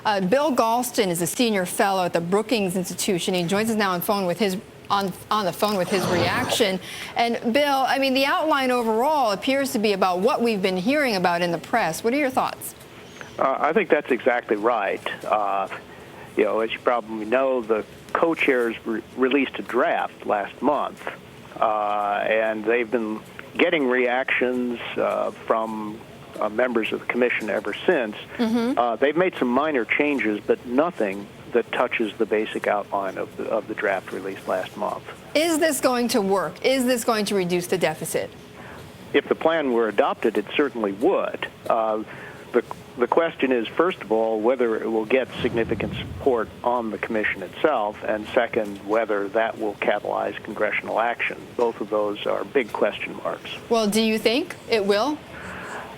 Bill Galston is a senior fellow at the Brookings Institution. He joins us now on the phone with his reaction. And Bill, I mean, the outline overall appears to be about what we've been hearing about in the press. What are your thoughts? I think that's exactly right. You know, as you probably know, the co-chairs released a draft last month, and they've been getting reactions from members of the commission ever since. They've made some minor changes, but nothing that touches the basic outline of the draft released last month. Is this going to work? Is this going to reduce the deficit? If the plan were adopted, it certainly would. The question is, first of all, whether it will get significant support on the commission itself, and second, whether that will catalyze congressional action. Both of those are big question marks. Well, do you think it will?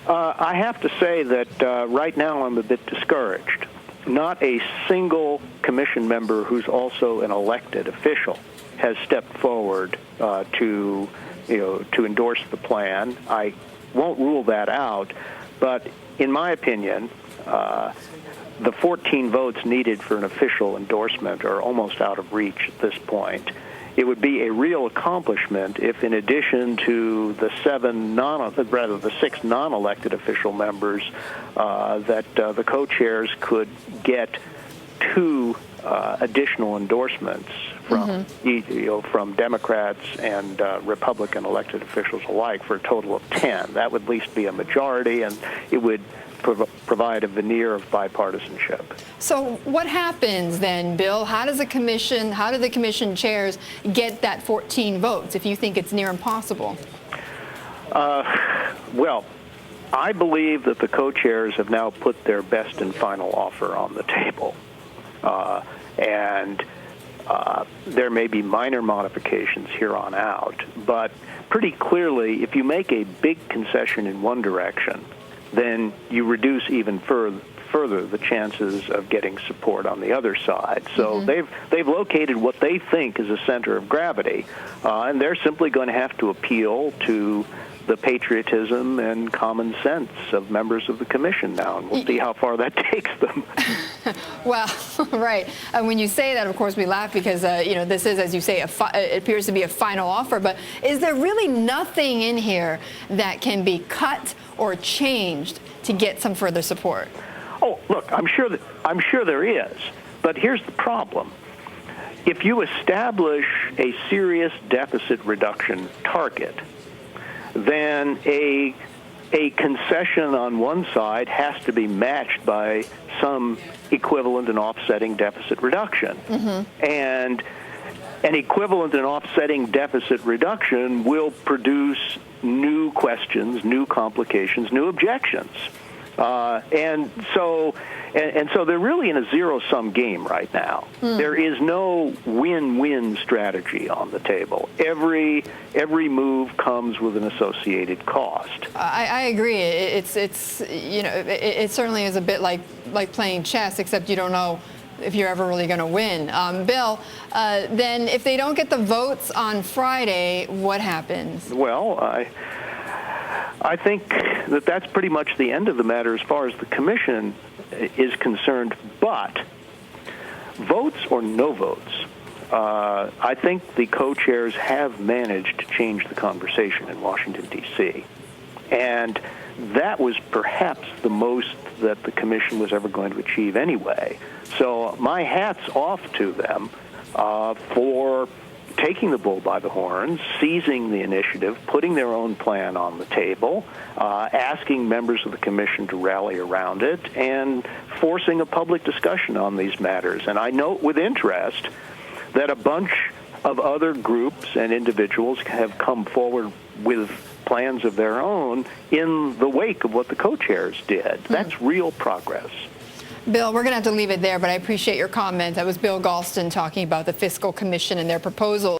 I have to say that right now I'm a bit discouraged. Not a single commission member who's also an elected official has stepped forward to endorse the plan. I won't rule that out, but in my opinion, the 14 votes needed for an official endorsement are almost out of reach at this point. It would be a real accomplishment if, in addition to the the 6 non-elected official members, that the co-chairs could get 2 additional endorsements from from Democrats and Republican elected officials alike, for a total of 10. That would at least be a majority, and it would provide a veneer of bipartisanship. So what happens then, Bill? How do the commission chairs get that 14 votes if you think it's near impossible? Well, I believe that the co-chairs have now put their best and final offer on the table. And there may be minor modifications here on out, but pretty clearly, if you make a big concession in one direction, then you reduce even further the chances of getting support on the other side. So they've located what they think is a center of gravity, and they're simply going to have to appeal to the patriotism and common sense of members of the commission now, and we'll see how far that takes them. Well, right. When you say that, of course, we laugh because, this is, as you say, it appears to be a final offer. But is there really nothing in here that can be cut or changed to get some further support? Oh, look, I'm sure there is. But here's the problem. If you establish a serious deficit reduction target, then a concession on one side has to be matched by some equivalent and offsetting deficit reduction. And an equivalent and offsetting deficit reduction will produce new questions, new complications, new objections. And so they're really in a zero-sum game right now. There is no win-win strategy on the table. Every move comes with an associated cost. I agree. It certainly is a bit like playing chess, except you don't know if you're ever really going to win. Bill, then if they don't get the votes on Friday, what happens? Well, I think that that's pretty much the end of the matter as far as the commission is concerned. But votes or no votes, I think the co-chairs have managed to change the conversation in Washington, D.C. And that was perhaps the most that the commission was ever going to achieve anyway. So my hat's off to them for taking the bull by the horns, seizing the initiative, putting their own plan on the table, asking members of the commission to rally around it, and forcing a public discussion on these matters. And I note with interest that a bunch of other groups and individuals have come forward with plans of their own in the wake of what the co-chairs did. That's real progress. Bill, we're going to have to leave it there, but I appreciate your comment. That was Bill Galston talking about the Fiscal Commission and their proposal.